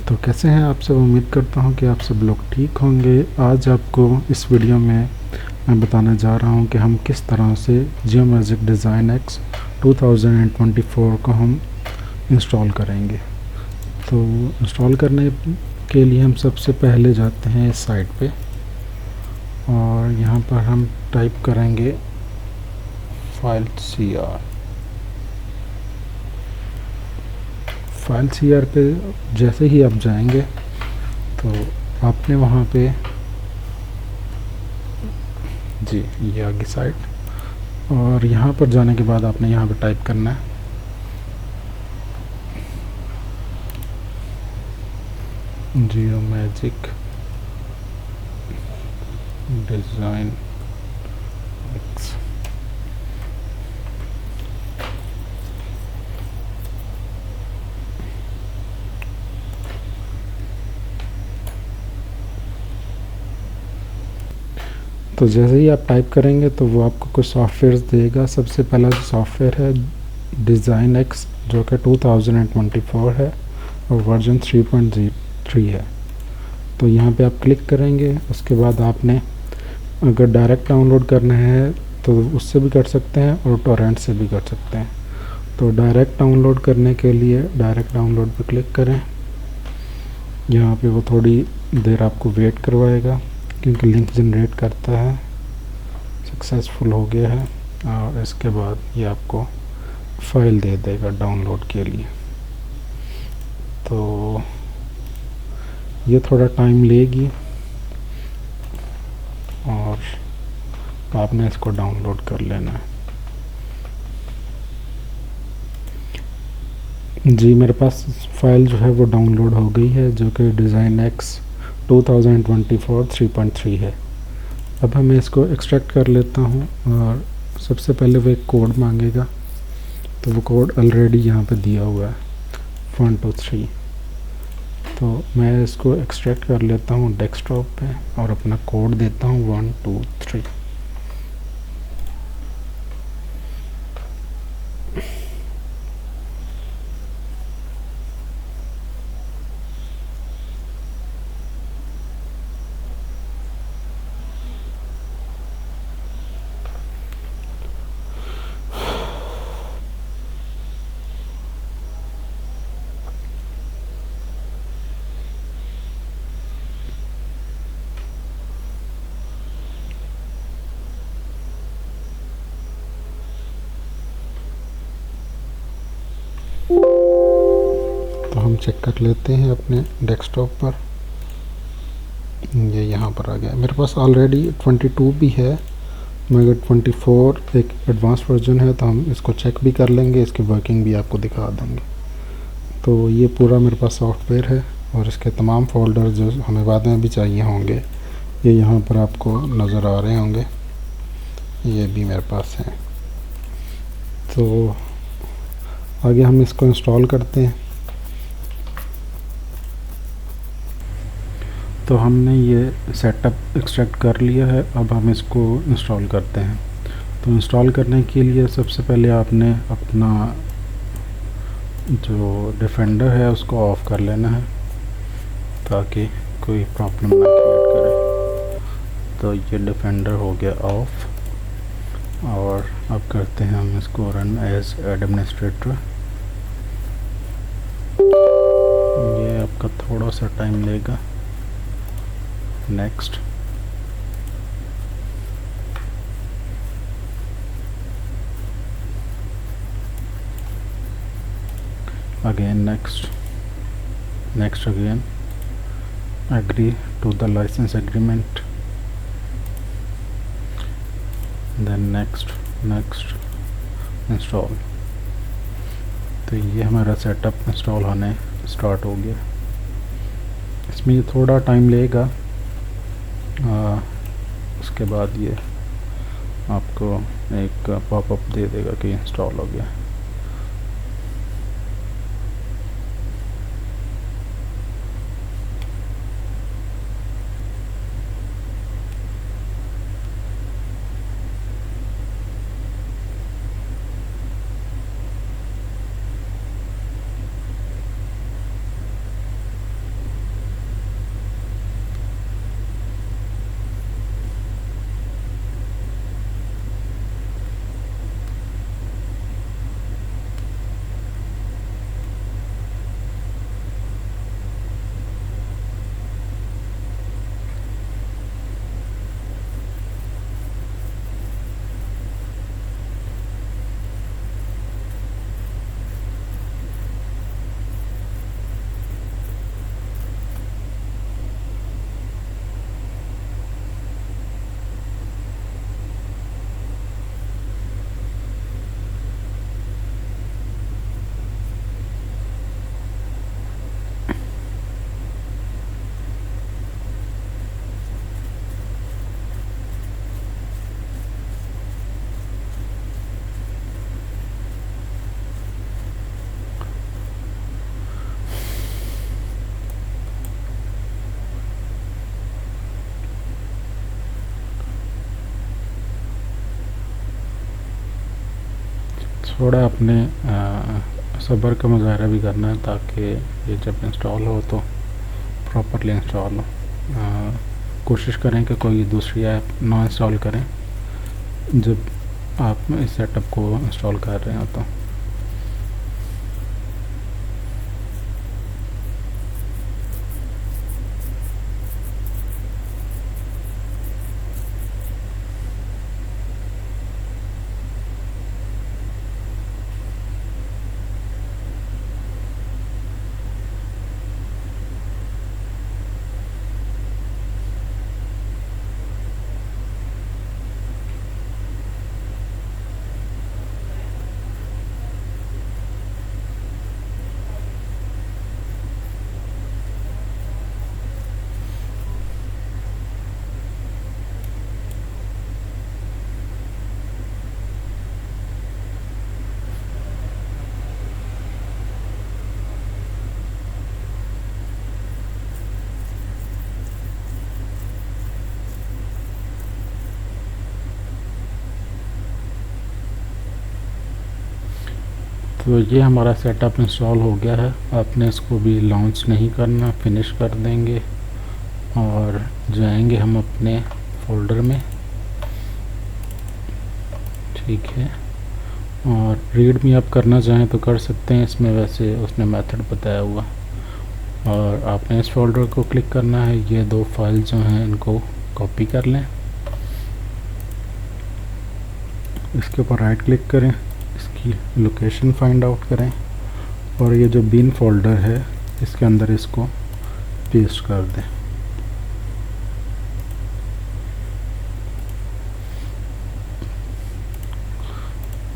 तो कैसे हैं आप सब। उम्मीद करता हूं कि आप सब लोग ठीक होंगे। आज आपको इस वीडियो में मैं बताने जा रहा हूं कि हम किस तरह से जियोमैजिक डिज़ाइन एक्स 2024 को हम इंस्टॉल करेंगे। तो इंस्टॉल करने के लिए हम सबसे पहले जाते हैं इस साइट पे और यहाँ पर हम टाइप करेंगे फाइल CR पे जैसे ही आप जाएंगे तो आपने वहाँ पे जी ये आगे साइट और यहाँ पर जाने के बाद आपने यहाँ पे टाइप करना है जियोमैजिक डिज़ाइन एक्स। तो जैसे ही आप टाइप करेंगे तो वो आपको कुछ सॉफ्टवेयर देगा। सबसे पहला जो सॉफ्टवेयर है डिज़ाइन एक्स जो कि 2024 है और वर्जन 3.3 है। तो यहाँ पे आप क्लिक करेंगे। उसके बाद आपने अगर डायरेक्ट डाउनलोड करना है तो उससे भी कर सकते हैं और टोरेंट से भी कर सकते हैं। तो डायरेक्ट डाउनलोड करने के लिए डायरेक्ट डाउनलोड पे क्लिक करें। यहाँ पे वो थोड़ी देर आपको वेट करवाएगा क्योंकि लिंक जनरेट करता है। सक्सेसफुल हो गया है और इसके बाद ये आपको फाइल दे देगा डाउनलोड के लिए। तो ये थोड़ा टाइम लेगी और आपने इसको डाउनलोड कर लेना है। जी मेरे पास फाइल जो है वो डाउनलोड हो गई है जो कि डिज़ाइन एक्स 2024 3.3 है। अब मैं इसको एक्सट्रैक्ट कर लेता हूँ और सबसे पहले वो एक कोड मांगेगा। तो वो कोड ऑलरेडी यहाँ पे दिया हुआ है 1 2 3। तो मैं इसको एक्सट्रैक्ट कर लेता हूँ डेस्कटॉप पे और अपना कोड देता हूँ 1 2 3। तो हम चेक कर लेते हैं अपने डेस्कटॉप पर। ये यहाँ पर आ गया। मेरे पास ऑलरेडी 22 भी है मगर 24 एक एडवांस वर्जन है तो हम इसको चेक भी कर लेंगे। इसकी वर्किंग भी आपको दिखा देंगे। तो ये पूरा मेरे पास सॉफ्टवेयर है और इसके तमाम फ़ोल्डर जो हमें बाद में भी चाहिए होंगे ये यहाँ पर आपको नज़र आ रहे होंगे। ये भी मेरे पास हैं। तो आगे हम इसको इंस्टॉल करते हैं। तो हमने ये सेटअप एक्सट्रैक्ट कर लिया है। अब हम इसको इंस्टॉल करते हैं। तो इंस्टॉल करने के लिए सबसे पहले आपने अपना जो डिफेंडर है उसको ऑफ़ कर लेना है ताकि कोई प्रॉब्लम ना क्रिएट करे। तो ये डिफेंडर हो गया ऑफ़ और अब करते हैं हम इसको रन एज एडमिनिस्ट्रेटर। ये आपका थोड़ा सा टाइम लेगा। Next. Again next again agree to the license agreement, then next install. तो ये हमारा सेटअप इंस्टॉल होने स्टार्ट हो गया। इसमें थोड़ा टाइम लेगा। उसके बाद ये आपको एक पॉपअप दे देगा कि इंस्टॉल हो गया। थोड़ा अपने सब्र का मुजाहरा भी करना है ताकि ये जब इंस्टॉल हो तो प्रॉपरली इंस्टॉल हो। कोशिश करें कि कोई दूसरी ऐप ना इंस्टॉल करें जब आप इस सेटअप को इंस्टॉल कर रहे हो तो। तो ये हमारा सेटअप इंस्टॉल हो गया है। आपने इसको भी लॉन्च नहीं करना, फिनिश कर देंगे और जाएंगे हम अपने फोल्डर में, ठीक है। और रीड भी आप करना चाहें तो कर सकते हैं, इसमें वैसे उसने मेथड बताया हुआ। और आपने इस फोल्डर को क्लिक करना है, ये 2 फाइल जो हैं इनको कॉपी कर लें, इसके ऊपर राइट क्लिक करें, इसकी लोकेशन फाइंड आउट करें और ये जो बिन फोल्डर है इसके अंदर इसको पेस्ट कर दें।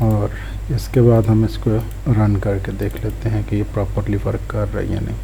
और इसके बाद हम इसको रन करके देख लेते हैं कि ये प्रॉपरली वर्क कर रहा है या नहीं।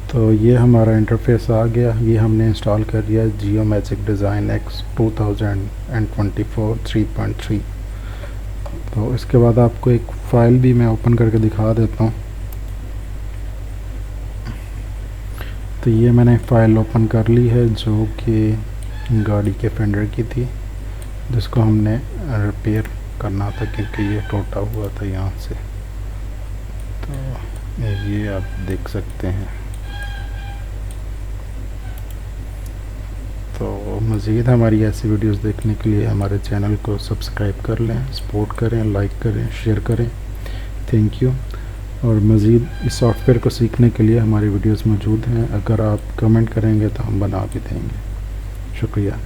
तो ये हमारा इंटरफेस आ गया। ये हमने इंस्टॉल कर लिया जियोमेट्रिक डिज़ाइन X 2024 3.3। तो इसके बाद आपको एक फ़ाइल भी मैं ओपन करके दिखा देता हूँ। तो ये मैंने फ़ाइल ओपन कर ली है जो कि गाड़ी के फेंडर की थी, जिसको हमने रिपेयर करना था क्योंकि ये टूटा हुआ था यहाँ से। तो ये आप देख सकते हैं। तो मज़ीद हमारी ऐसी वीडियोस देखने के लिए हमारे चैनल को सब्सक्राइब कर लें, सपोर्ट करें, लाइक करें, शेयर करें। Thank you. और मज़ीद इस सॉफ्टवेयर को सीखने के लिए हमारी वीडियोस मौजूद हैं, अगर आप कमेंट करेंगे तो हम बना भी देंगे। शुक्रिया।